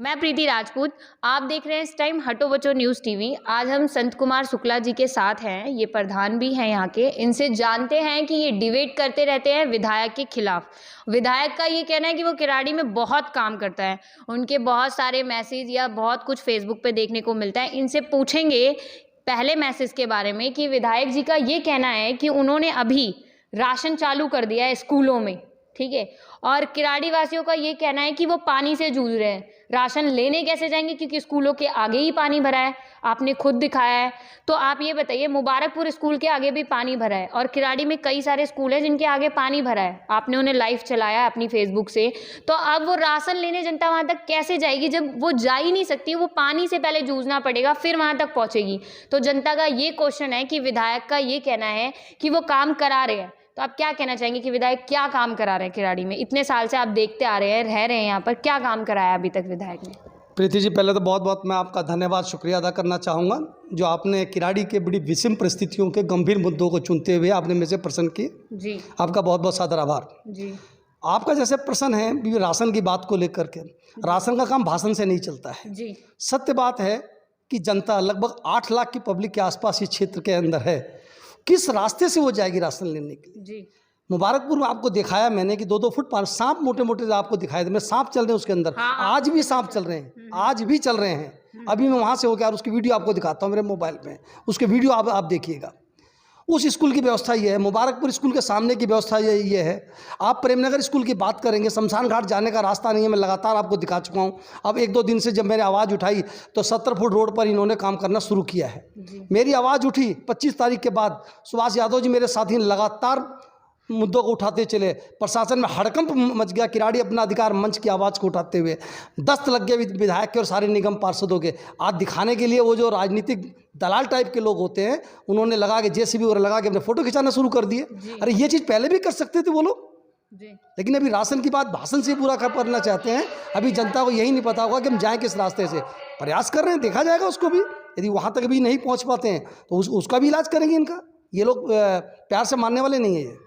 मैं प्रीति राजपूत। आप देख रहे हैं इस टाइम हटो बचो न्यूज़ टीवी। आज हम संत कुमार शुक्ला जी के साथ हैं, ये प्रधान भी हैं यहाँ के। इनसे जानते हैं कि ये डिबेट करते रहते हैं विधायक के खिलाफ। विधायक का ये कहना है कि वो किराड़ी में बहुत काम करता है, उनके बहुत सारे मैसेज या बहुत कुछ फेसबुक पे देखने को मिलता है। इनसे पूछेंगे पहले मैसेज के बारे में कि विधायक जी का ये कहना है कि उन्होंने अभी राशन चालू कर दिया है स्कूलों में, ठीक है, और किराड़ी वासियों का ये कहना है कि वो पानी से जूझ रहे हैं। राशन लेने कैसे जाएंगे क्योंकि स्कूलों के आगे ही पानी भरा है, आपने खुद दिखाया है। तो आप ये बताइए, मुबारकपुर स्कूल के आगे भी पानी भरा है और किराड़ी में कई सारे स्कूल हैं जिनके आगे पानी भरा है, आपने उन्हें लाइव चलाया अपनी फेसबुक से। तो अब वो राशन लेने जनता वहाँ तक कैसे जाएगी जब वो जा ही नहीं सकती, वो पानी से पहले जूझना पड़ेगा फिर वहाँ तक पहुँचेगी। तो जनता का ये क्वेश्चन है कि विधायक का ये कहना है कि वो काम करा रहे हैं। तो आप क्या कहना चाहेंगे कि विधायक क्या काम करा रहे हैं किराड़ी में? इतने साल से आप देखते आ रहे हैं, रह रहे हैं यहाँ पर, क्या काम कराया अभी तक विधायक ने? प्रीति जी, पहले तो बहुत बहुत मैं आपका धन्यवाद शुक्रिया अदा करना चाहूँगा जो आपने किराड़ी के बड़ी विषम परिस्थितियों के गंभीर मुद्दों को चुनते हुए आपने मेरे से प्रश्न किए जी। आपका बहुत बहुत सादर आभार जी। आपका जैसे प्रश्न है राशन की बात को लेकर के, राशन का काम भाषण से नहीं चलता है जी। सत्य बात है कि जनता लगभग 8 लाख की पब्लिक के आसपास इस क्षेत्र के अंदर है, किस रास्ते से वो जाएगी राशन लेने के लिए जी। मुबारकपुर में आपको दिखाया मैंने कि 2-2 फुट पर सांप मोटे मोटे आपको दिखाए थे, मैं सांप चल रहे हैं उसके अंदर। हाँ, आज भी सांप चल रहे हैं, आज भी चल रहे हैं। अभी मैं वहाँ से होकर और उसकी वीडियो आपको दिखाता हूँ मेरे मोबाइल में, उसके वीडियो आप देखिएगा। उस स्कूल की व्यवस्था ये है, मुबारकपुर स्कूल के सामने की व्यवस्था ये है। आप प्रेमनगर स्कूल की बात करेंगे, शमशान घाट जाने का रास्ता नहीं है, मैं लगातार आपको दिखा चुका हूँ। अब 1-2 दिन से जब मैंने आवाज़ उठाई तो 70 फुट रोड पर इन्होंने काम करना शुरू किया है। मेरी आवाज़ उठी 25 तारीख के बाद, सुभाष यादव जी मेरे साथी लगातार मुद्दों को उठाते चले, प्रशासन में हड़कंप मच गया। किराड़ी अपना अधिकार मंच की आवाज़ को उठाते हुए दस्त लग गए विधायक के और सारे निगम पार्षदों के। आज दिखाने के लिए वो जो राजनीतिक दलाल टाइप के लोग होते हैं, उन्होंने लगा के जेसीबी और लगा के अपने फोटो खिंचाना शुरू कर दिए। अरे ये चीज़ पहले भी कर सकते थे वो लोग, लेकिन अभी राशन की बात भाषण से पूरा करना चाहते हैं। अभी जनता को यही नहीं पता होगा कि हम जाएँ किस रास्ते से। प्रयास कर रहे हैं, देखा जाएगा उसको भी। यदि वहाँ तक भी नहीं पहुँच पाते हैं तो उसका भी इलाज करेंगे इनका। ये लोग प्यार से मानने वाले नहीं है ये।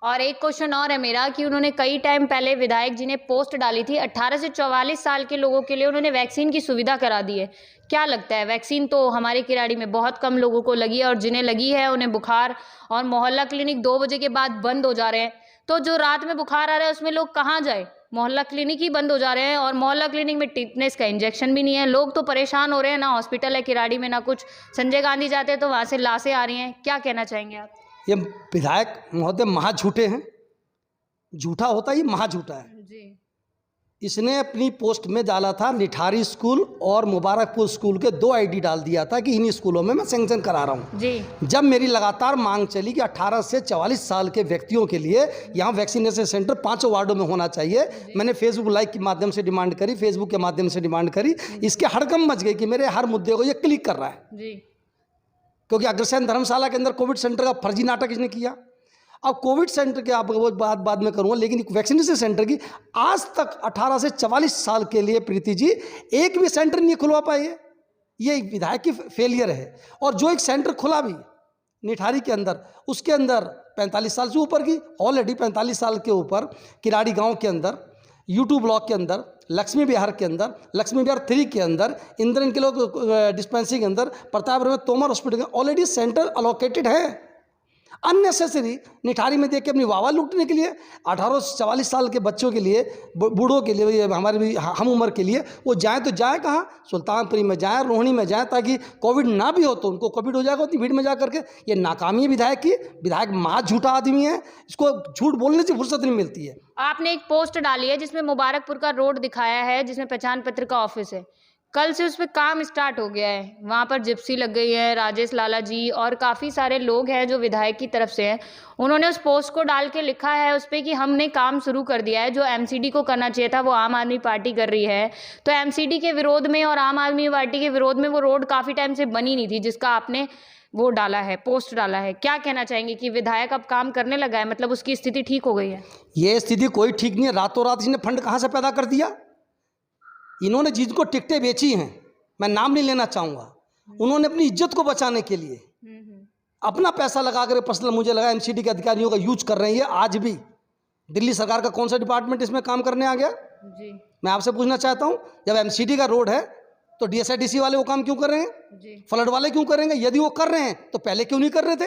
और एक क्वेश्चन और है मेरा कि उन्होंने कई टाइम पहले विधायक जी ने पोस्ट डाली थी 18 से 44 साल के लोगों के लिए उन्होंने वैक्सीन की सुविधा करा दी है। क्या लगता है, वैक्सीन तो हमारे किराड़ी में बहुत कम लोगों को लगी है और जिन्हें लगी है उन्हें बुखार, और मोहल्ला क्लिनिक 2 बजे के बाद बंद हो जा रहे हैं। तो जो रात में बुखार आ रहा है उसमें लोग कहाँ जाए? मोहल्ला क्लिनिक ही बंद हो जा रहे हैं और मोहल्ला क्लिनिक में टिटनेस का इंजेक्शन भी नहीं है। लोग तो परेशान हो रहे हैं, ना हॉस्पिटल है किराड़ी में ना कुछ। संजय गांधी जाते हैं तो वहाँ से लाशें आ रही हैं। क्या कहना चाहेंगे आप? ये विधायक महोदय महा झूठे हैं, झूठा होता ही महा झूठा है जी। इसने अपनी पोस्ट में डाला था निठारी स्कूल और मुबारकपुर स्कूल के 2 आईडी डाल दिया था कि इन्हीं स्कूलों में मैं सैंक्शन करा रहा हूँ जी। जब मेरी लगातार मांग चली कि 18 से 44 साल के व्यक्तियों के लिए यहाँ वैक्सीनेशन सेंटर 5 वार्डों में होना चाहिए, मैंने फेसबुक लाइव के माध्यम से डिमांड करी, फेसबुक के माध्यम से डिमांड करी। इसके हड़कंप मच गई कि मेरे हर मुद्दे को ये क्लिक कर रहा है जी। क्योंकि अग्रसेन धर्मशाला के अंदर कोविड सेंटर का फर्जी नाटक इसने किया। अब कोविड सेंटर के आप वो बात बाद में करूँगा, लेकिन वैक्सीनेशन सेंटर की आज तक 18 से 44 साल के लिए प्रीति जी एक भी सेंटर नहीं खुलवा पाए। ये विधायक की फेलियर है। और जो एक सेंटर खुला भी निठारी के अंदर, उसके अंदर 45 साल से ऊपर की, ऑलरेडी 45 साल के ऊपर किराड़ी गाँव के अंदर, यूट्यूब ब्लॉक के अंदर, लक्ष्मी विहार के अंदर, लक्ष्मी विहार 3 के अंदर, इंद्रन के लोग डिस्पेंसरी के अंदर, प्रताप में तोमर हॉस्पिटल के ऑलरेडी सेंटर अलोकेटेड है। अननेसेसरी निठारी में देख के अपनी वावा लूटने के लिए 18 से 44 साल के बच्चों के लिए, बूढ़ों के लिए, हमारे भी हम उम्र के लिए वो जाएँ तो जाए कहाँ? सुल्तानपुरी में जाए, रोहिणी में जाए, ताकि कोविड ना भी हो तो उनको कोविड हो जाएगा उतनी भीड़ में जा करके। ये नाकामी है विधायक की। विधायक महा झूठा आदमी है, इसको झूठ बोलने से फुर्सत नहीं मिलती है। आपने एक पोस्ट डाली है जिसमें मुबारकपुर का रोड दिखाया है, जिसमें पहचान पत्र का ऑफिस है। कल से उस पर काम स्टार्ट हो गया है, वहाँ पर जिप्सी लग गई है, राजेश लाला जी और काफ़ी सारे लोग हैं जो विधायक की तरफ से हैं। उन्होंने उस पोस्ट को डाल के लिखा है उस पर कि हमने काम शुरू कर दिया है, जो एमसीडी को करना चाहिए था वो आम आदमी पार्टी कर रही है। तो एमसीडी के विरोध में और आम आदमी पार्टी के विरोध में वो रोड काफ़ी टाइम से बनी नहीं थी, जिसका आपने वो डाला है, पोस्ट डाला है। क्या कहना चाहेंगे कि विधायक अब काम करने लगा है, मतलब उसकी स्थिति ठीक हो गई है? ये स्थिति कोई ठीक नहीं है। रातों रात इसने फंड कहाँ से पैदा कर दिया? इन्होंने जिनको टिकटें बेची हैं, मैं नाम नहीं लेना चाहूँगा, उन्होंने अपनी इज्जत को बचाने के लिए अपना पैसा लगा कर पर्सनल, मुझे लगा एमसीडी के अधिकारियों का यूज कर रहे हैं। ये आज भी दिल्ली सरकार का कौन सा डिपार्टमेंट इसमें काम करने आ गया? जी। मैं आपसे पूछना चाहता हूँ, जब एमसीडी का रोड है तो डीएसआईडीसी वाले वो काम क्यों कर रहे हैं? जी। फ्लड वाले क्यों करेंगे? यदि वो कर रहे हैं तो पहले क्यों नहीं कर रहे थे?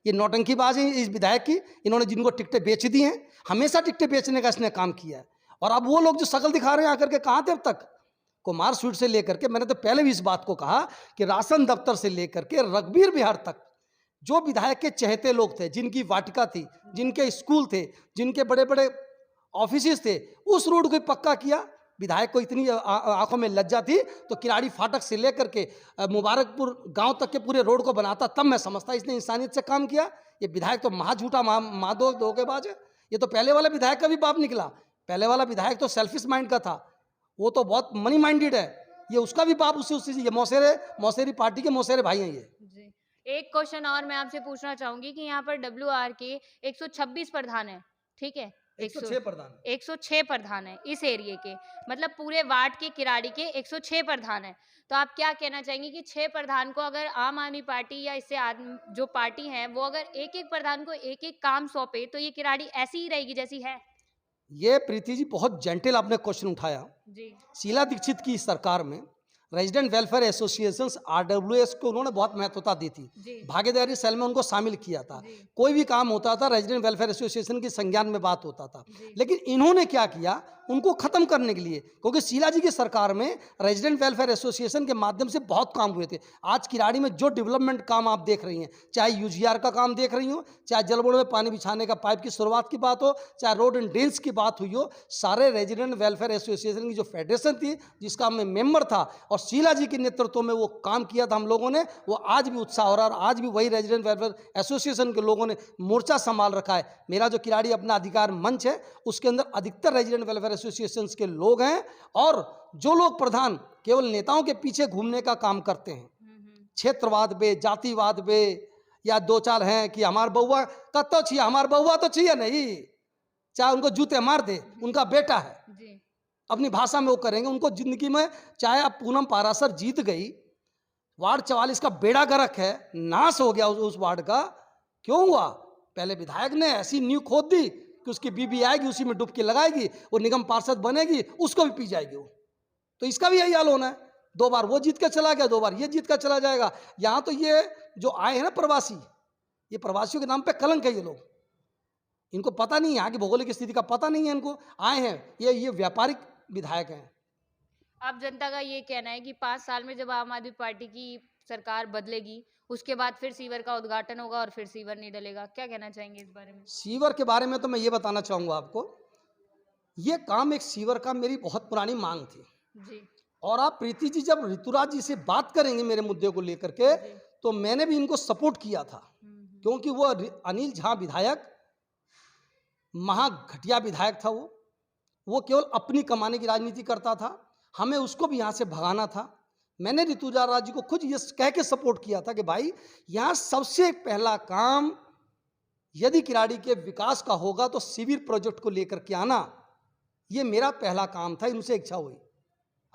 ये नौटंकीबाज है इस विधायक की। इन्होंने जिनको टिकटें बेच दी हैं, हमेशा टिकटें बेचने का इसने काम किया है। और अब वो लोग जो शकल दिखा रहे हैं आकर के, कहाँ थे अब तक? कुमार स्वीट से लेकर के, मैंने तो पहले भी इस बात को कहा कि राशन दफ्तर से लेकर के रघुवीर बिहार तक जो विधायक के चहेते लोग थे, जिनकी वाटिका थी, जिनके स्कूल थे, जिनके बड़े बड़े ऑफिस थे, उस रोड को पक्का किया। विधायक को इतनी आंखों में लज्जा थी तो किराड़ी फाटक से लेकर के मुबारकपुर गांव तक के पूरे रोड को बनाता, तब मैं समझता इसने इंसानियत से काम किया। ये विधायक तो महा झूठा माधो धोखेबाज है। ये तो पहले वाला विधायक का भी बाप निकला। पहले वाला विधायक तो सेल्फिश माइंड का था, वो तो बहुत मनी माइंडेड है। ये उसका भी बाप उससे ये मौसेरी पार्टी के मौसेरे भाई हैं ये जी। एक क्वेश्चन और मैं आपसे पूछना चाहूंगी कि यहाँ पर WR के 126 प्रधान है, ठीक है? 106 प्रधान 106 प्रधान है इस एरिए के, मतलब पूरे वार्ड के किराड़ी के 106 प्रधान है। तो आप क्या कहना चाहेंगे कि 6 प्रधान को अगर आम आदमी पार्टी या इससे जो पार्टी है वो अगर एक एक प्रधान को एक एक काम सौंपे तो ये किराड़ी ऐसी ही रहेगी जैसी है? ये प्रीति जी बहुत जेंटल आपने क्वेश्चन उठाया। जी। शीला दीक्षित की सरकार में रेजिडेंट वेलफेयर एसोसिएशंस RWS को उन्होंने बहुत महत्वता दी थी, भागीदारी सेल में उनको शामिल किया था। कोई भी काम होता था रेजिडेंट वेलफेयर एसोसिएशन की संज्ञान में बात होता था। लेकिन इन्होंने क्या किया, उनको खत्म करने के लिए, क्योंकि शीला जी की सरकार में रेजिडेंट वेलफेयर एसोसिएशन के माध्यम से बहुत काम हुए थे। आज किराड़ी में जो डेवलपमेंट काम आप देख रही हैं, चाहे UGR का काम देख रही हो, चाहे जल बोर्ड में पानी बिछाने का पाइप की शुरुआत की बात हो, चाहे रोड एंड ड्रेन्स की बात हुई हो, सारे रेजिडेंट वेलफेयर एसोसिएशन की जो फेडरेशन थी, जिसका मैं मेंबर था, और शीला जी के नेतृत्व में वो काम किया था हम लोगों ने, वो आज भी उत्साह हो रहा है। और आज भी वही रेजिडेंट वेलफेयर एसोसिएशन के लोगों ने मोर्चा संभाल रखा है। मेरा जो किराड़ी अपना अधिकार मंच है, उसके अंदर अधिकतर रेजिडेंट वेलफेयर एसोसिएशन के लोग हैं। और जो लोग प्रधान केवल नेताओं के पीछे घूमने का काम करते हैं, क्षेत्रवाद पे, जातिवाद पे, या दो चार हैं कि हमार बउआ कत्तो छिए, हमार बउआ तो छिए नहीं, चाहे उनको जूते मार दे, उनका बेटा है, अपनी भाषा में वो करेंगे। उनको जिंदगी में, चाहे अब पूनम पारासर जीत गई, वार्ड 44 का बेड़ा गर्क है, नाश हो गया उस वार्ड का। क्यों हुआ? पहले विधायक ने ऐसी नींव खोद दी कि उसकी बीबी आएगी, उसी में डुबकी लगाएगी, वो निगम पार्षद बनेगी, उसको भी पी जाएगी वो। तो इसका भी यही हाल होना है। 2 बार वो जीत कर चला गया, 2 बार ये जीत कर चला जाएगा। यहाँ तो ये जो आए हैं ना प्रवासी, ये प्रवासियों के नाम पे कलंक है। ये लोग, इनको पता नहीं, यहाँ की भौगोलिक स्थिति का पता नहीं है इनको। आए हैं ये व्यापारिक विधायक हैं। अब जनता का ये कहना है कि 5 साल में जब आम आदमी पार्टी की सरकार बदलेगी, उसके बाद फिर सीवर का उद्घाटन होगा और फिर सीवर नहीं डलेगा। क्या कहना चाहेंगे इस बारे में? सीवर के बारे में तो मैं ये बताना चाहूँगा आपको, ये काम एक सीवर का मेरी बहुत पुरानी मांग थी जी। और आप प्रीति जी जब ऋतुराज जी से बात करेंगे मेरे मुद्दे को लेकर के, तो मैंने भी इनको सपोर्ट किया था, क्योंकि वो अनिल झा विधायक महा घटिया विधायक था। वो केवल अपनी कमाने की राजनीति करता था, हमें उसको भी यहाँ से भगाना था। मैंने ऋतुराज जी को खुद ये कह के सपोर्ट किया था कि भाई, यहाँ सबसे पहला काम यदि किराड़ी के विकास का होगा तो शिविर प्रोजेक्ट को लेकर के आना, ये मेरा पहला काम था। इनसे इच्छा हुई,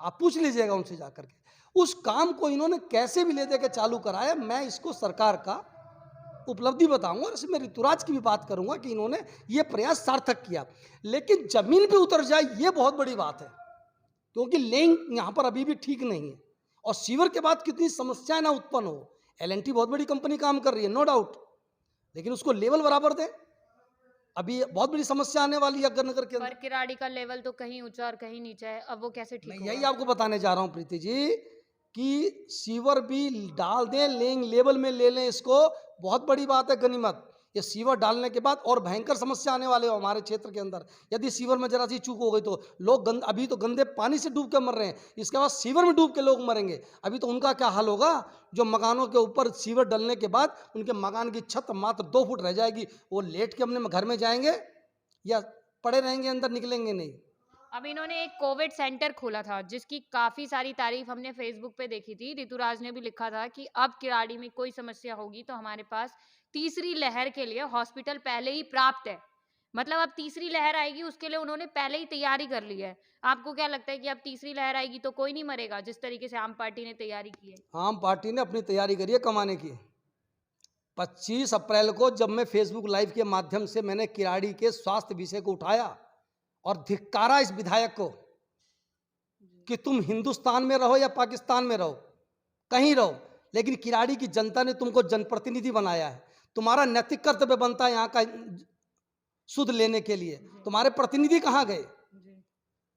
आप पूछ लीजिएगा उनसे जाकर के। उस काम को इन्होंने कैसे भी ले दे के चालू कराया, मैं इसको सरकार का उपलब्धि बताऊंगा और इसमें ऋतुराज की भी बात करूंगा कि इन्होंने ये प्रयास सार्थक किया। लेकिन जमीन पे उतर जाए ये बहुत बड़ी बात है, क्योंकि लिंक यहाँ पर अभी भी ठीक नहीं है। और सीवर के बाद कितनी समस्याएं ना उत्पन्न हो। L&T बहुत बड़ी कंपनी काम कर रही है, नो डाउट, लेकिन उसको लेवल बराबर दे। अभी बहुत बड़ी समस्या आने वाली है नगर के अंदर। पर किराड़ी का लेवल तो कहीं ऊंचा और कहीं नीचा है, अब वो कैसे ठीक मैं होगा? यही आपको बताने जा रहा हूँ प्रीति जी कि सीवर भी डाल दें, लेंग लेवल में ले लें इसको, बहुत बड़ी बात है, गनीमत। ये सीवर डालने के बाद और भयंकर समस्या आने वाले हो हमारे क्षेत्र के अंदर। यदि सीवर में जरा सी चूक हो गई तो लोग अभी तो गंदे पानी से डूब के मर रहे हैं, इसके बाद सीवर में डूब के लोग मरेंगे। अभी तो उनका क्या हाल होगा, जो मकानों के ऊपर सीवर डलने के बाद उनके मकान की छत मात्र 2 फुट रह जाएगी, वो लेट के अपने घर में जाएंगे या पड़े रहेंगे अंदर, निकलेंगे नहीं। अब इन्होंने एक कोविड सेंटर खोला था जिसकी काफी सारी तारीफ हमने फेसबुक पे देखी थी। ऋतुराज ने भी लिखा था कि अब किराड़ी में कोई समस्या होगी तो हमारे पास तीसरी लहर के लिए हॉस्पिटल पहले ही प्राप्त है। मतलब अब तीसरी लहर आएगी उसके लिए उन्होंने पहले ही तैयारी कर ली है। आपको क्या लगता है कि अब तीसरी लहर आएगी तो कोई नहीं मरेगा, जिस तरीके से आम पार्टी ने तैयारी की है? आम पार्टी ने अपनी तैयारी करी है कमाने की। 25 अप्रैल को जब मैं फेसबुक लाइव के माध्यम से मैंने किराड़ी के स्वास्थ्य विषय को उठाया और धिक्कारा इस विधायक को कि तुम हिंदुस्तान में रहो या पाकिस्तान में रहो, कहीं रहो, लेकिन किराड़ी की जनता ने तुमको जनप्रतिनिधि बनाया है। तुम्हारा नैतिक कर्तव्य बनता है यहाँ का सुध लेने के लिए। तुम्हारे प्रतिनिधि कहाँ गए?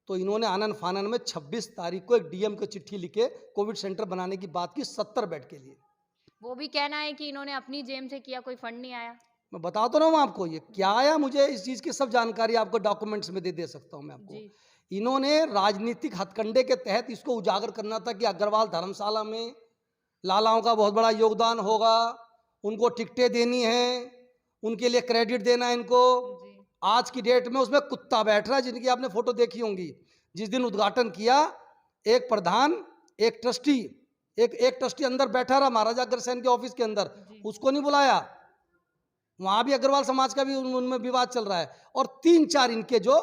तो इन्होंने आनन फानन में 26 तारीख को एक डीएम को चिट्ठी लिखे कोविड सेंटर बनाने की बात की 70 बेड के लिए। वो भी कहना है कि इन्होंने अपनी जेब से किया, कोई फंड नहीं आया। मैं बता तो रहा हूँ आपको ये क्या आया, मुझे इस चीज़ की सब जानकारी आपको डॉक्यूमेंट्स में दे सकता हूँ मैं आपको। इन्होंने राजनीतिक हथकंडे के तहत इसको उजागर करना था कि अग्रवाल धर्मशाला में लालाओं का बहुत बड़ा योगदान होगा, उनको टिकटें देनी है, उनके लिए क्रेडिट देना है इनको। आज की डेट में उसमें कुत्ता बैठ रहा है, जिनकी आपने फोटो देखी होंगी। जिस दिन उद्घाटन किया, एक प्रधान, एक ट्रस्टी, एक ट्रस्टी अंदर बैठा रहा महाराजा अग्रसेन के ऑफिस के अंदर, उसको नहीं बुलाया। वहां भी अग्रवाल समाज का भी उनमें विवाद चल रहा है। और 3-4 इनके जो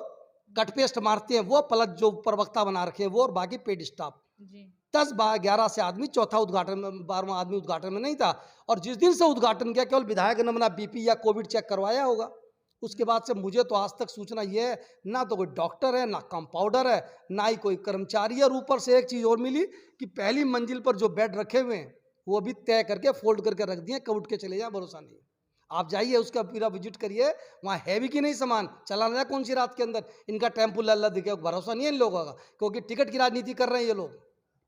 कटपेस्ट मारते हैं वो पलट जो प्रवक्ता बना रखे हैं वो, और बाकी पेड स्टाफ 10-11 से आदमी। चौथा उद्घाटन में 12वां आदमी उद्घाटन में नहीं था। और जिस दिन से उद्घाटन किया केवल विधायक ने अपना बीपी या कोविड चेक करवाया होगा। उसके बाद से मुझे तो आज तक सूचना ये है, ना तो कोई डॉक्टर है, ना कंपाउंडर है, ना ही कोई कर्मचारी है। और ऊपर से एक चीज़ और मिली कि पहली मंजिल पर जो बेड रखे हुए हैं वो भी तय करके फोल्ड करके रख दिए, कब उठ के चले जाए भरोसा नहीं। आप जाइए उसका पूरा विजिट करिए, वहाँ है भी कि नहीं सामान, चला ना कौन सी रात के अंदर इनका टेम्पो लल्ला दिखे, भरोसा नहीं है इन लोगों का, क्योंकि टिकट की राजनीति कर रहे हैं ये लोग।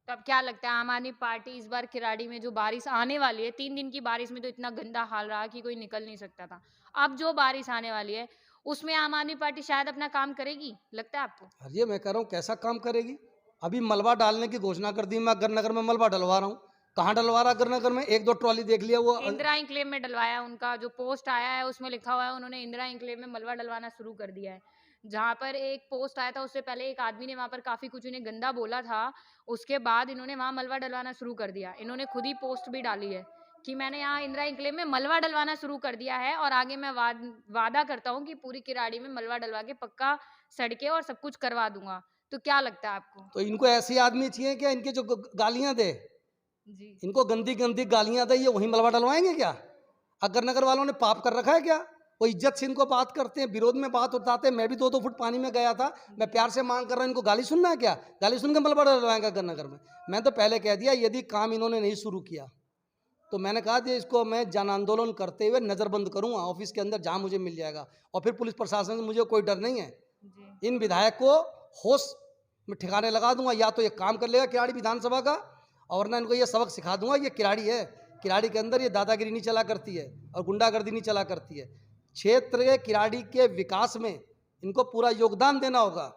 तब क्या लगता है आम आदमी पार्टी इस बार किराड़ी में जो बारिश आने वाली है, 3 दिन की बारिश में तो इतना गंदा हाल रहा कि कोई निकल नहीं सकता था, अब जो बारिश आने वाली है उसमें आम आदमी पार्टी शायद अपना काम करेगी, लगता है आपको? अरे मैं कह रहा हूँ कैसा काम करेगी। अभी मलबा डालने की घोषणा कर दी, मैं अग्रनगर में मलबा डलवा रहा हूँ। कहाँ डलवा रहा अग्रनगर में? 1-2 ट्रॉली देख लिया वो इंदिरा इंक्लेव में डलवाया। उनका जो पोस्ट आया है उसमें लिखा हुआ है उन्होंने इंदिरा इंक्लेव में मलबा डलवाना शुरू कर दिया है। जहाँ पर एक पोस्ट आया था उससे पहले एक आदमी ने वहाँ पर काफी कुछ इन्हें गंदा बोला था, उसके बाद इन्होंने वहाँ मलबा डलवाना शुरू कर दिया। इन्होंने खुद ही पोस्ट भी डाली है कि मैंने यहाँ इंदिरा इंक्लेव में मलबा डलवाना शुरू कर दिया है और आगे मैं वादा करता हूँ कि पूरी किराड़ी में मलबा डलवा के पक्का सड़कें और सब कुछ करवा दूंगा। तो क्या लगता है आपको? तो इनको ऐसे आदमी चाहिए क्या, इनके जो गालियां दे, इनको गंदी गंदी गालियां दे, ये वहीं मलबा डलवाएंगे क्या? अग्रनगर वालों ने पाप कर रखा है क्या? वो इज्जत से इनको बात करते हैं, विरोध में बात उठाते हैं। मैं भी 2-2 फुट पानी में गया था, मैं प्यार से मांग कर रहा हूँ, इनको गाली सुनना है क्या? गाली सुन के मलबा डलवाएंगे अग्रनगर में? मैं तो पहले कह दिया यदि काम इन्होंने नहीं शुरू किया तो मैंने कहा कि इसको मैं जन आंदोलन करते हुए नज़रबंद करूँगा ऑफिस के अंदर जहाँ मुझे मिल जाएगा। और फिर पुलिस प्रशासन से मुझे कोई डर नहीं है। इन विधायक को होश में ठिकाने लगा दूंगा, या तो ये काम कर लेगा किराड़ी विधानसभा का, और ना इनको ये सबक सिखा दूंगा ये किराड़ी है, किराड़ी के अंदर ये दादागिरी नहीं चला करती है और गुंडागर्दी नहीं चला करती है। क्षेत्र के किराड़ी के विकास में इनको पूरा योगदान देना होगा।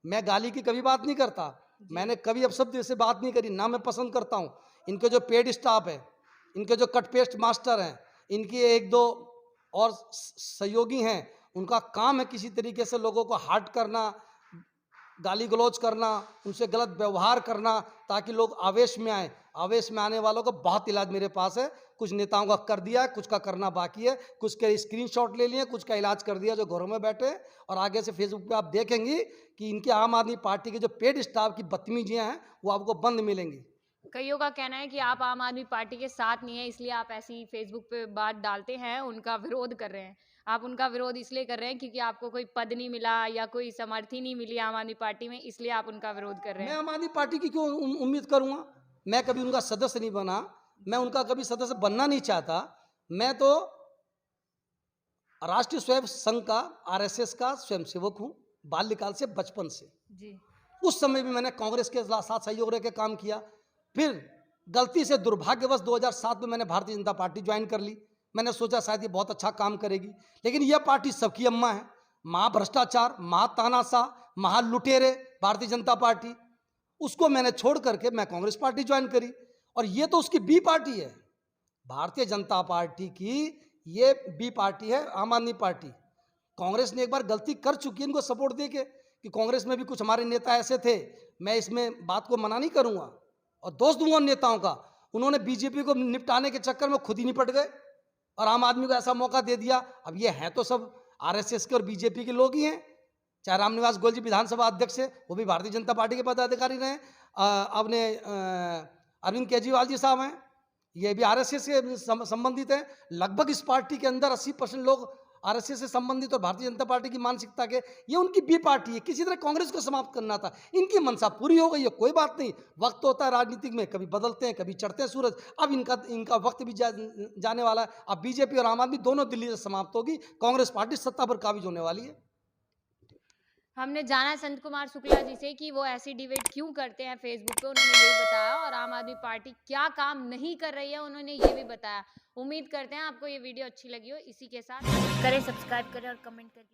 मैं गाली की कभी बात नहीं करता, मैंने कभी अपशब्द से बात नहीं करी, ना मैं पसंद करता हूँ। इनके जो पेड स्टाफ है, इनके जो कट पेस्ट मास्टर हैं, इनके 1-2 और सहयोगी हैं, उनका काम है किसी तरीके से लोगों को हर्ट करना, गाली गलौज करना, उनसे गलत व्यवहार करना, ताकि लोग आवेश में आए। आवेश में आने वालों का बहुत इलाज मेरे पास है। कुछ नेताओं का कर दिया है, कुछ का करना बाकी है, कुछ के स्क्रीनशॉट ले लिए, कुछ का इलाज कर दिया जो घरों में बैठे। और आगे से फेसबुक पे आप देखेंगी कि इनके आम आदमी पार्टी के जो पेड स्टाफ की बदतमीजियाँ हैं वो आपको बंद मिलेंगी। कईयों का कहना है कि आप आम आदमी पार्टी के साथ नहीं है, इसलिए आप ऐसी फेसबुक पे बात डालते हैं, उनका विरोध कर रहे हैं। आप उनका विरोध इसलिए कर रहे हैं क्योंकि आपको कोई पद नहीं मिला या कोई समर्थी नहीं मिली आम आदमी पार्टी में, इसलिए आप उनका विरोध कर रहे हैं। मैं आम आदमी पार्टी की क्यों उम्मीद करूँगा? मैं कभी उनका सदस्य नहीं बना, मैं उनका कभी सदस्य बनना नहीं चाहता। मैं तो राष्ट्रीय स्वयं संघ का, RSS का स्वयंसेवक हूँ बाल्यकाल से, बचपन से जी। उस समय भी मैंने कांग्रेस के साथ सहयोग रह के काम किया। फिर गलती से दुर्भाग्यवश 2007 में मैंने भारतीय जनता पार्टी ज्वाइन कर ली। मैंने सोचा शायद ये बहुत अच्छा काम करेगी, लेकिन यह पार्टी सबकी अम्मा है। महा भ्रष्टाचार, महा तानाशाह, महा लुटेरे भारतीय जनता पार्टी, उसको मैंने छोड़ करके मैं कांग्रेस पार्टी ज्वाइन करी। और ये तो उसकी बी पार्टी है, भारतीय जनता पार्टी की ये बी पार्टी है आम आदमी पार्टी। कांग्रेस ने एक बार गलती कर चुकी है इनको सपोर्ट दे के, कि कांग्रेस में भी कुछ हमारे नेता ऐसे थे, मैं इसमें बात को मना नहीं करूँगा और दोष दूंगा उन नेताओं का। उन्होंने बीजेपी को निपटाने के चक्कर में खुद ही निपट गए और आम आदमी को ऐसा मौका दे दिया। अब ये हैं तो सब RSS के और बीजेपी के लोग ही हैं। चाहे रामनिवास गोयल जी विधानसभा अध्यक्ष है, वो भी भारतीय जनता पार्टी के पदाधिकारी रहे। अपने अरविंद केजरीवाल जी साहब हैं, ये भी RSS से संबंधित हैं। लगभग इस पार्टी के अंदर 80% लोग आरएसएस से संबंधित और भारतीय जनता पार्टी की मानसिकता के, ये उनकी बी पार्टी है। किसी तरह कांग्रेस को समाप्त करना था, इनकी मनसा पूरी हो गई है, कोई बात नहीं। वक्त होता है राजनीतिक में, कभी बदलते हैं, कभी चढ़ते हैं सूरज। अब इनका वक्त भी जाने वाला है। अब बीजेपी और आम आदमी दोनों दिल्ली से समाप्त होगी, कांग्रेस पार्टी सत्ता पर काबिज होने वाली है। हमने जाना संत कुमार शुक्ला जी से कि वो ऐसी डिबेट क्यों करते हैं फेसबुक पे, उन्होंने यही बताया, और आम आदमी पार्टी क्या काम नहीं कर रही है उन्होंने ये भी बताया। उम्मीद करते हैं आपको ये वीडियो अच्छी लगी हो। इसी के साथ करें, सब्सक्राइब करें और कमेंट करें।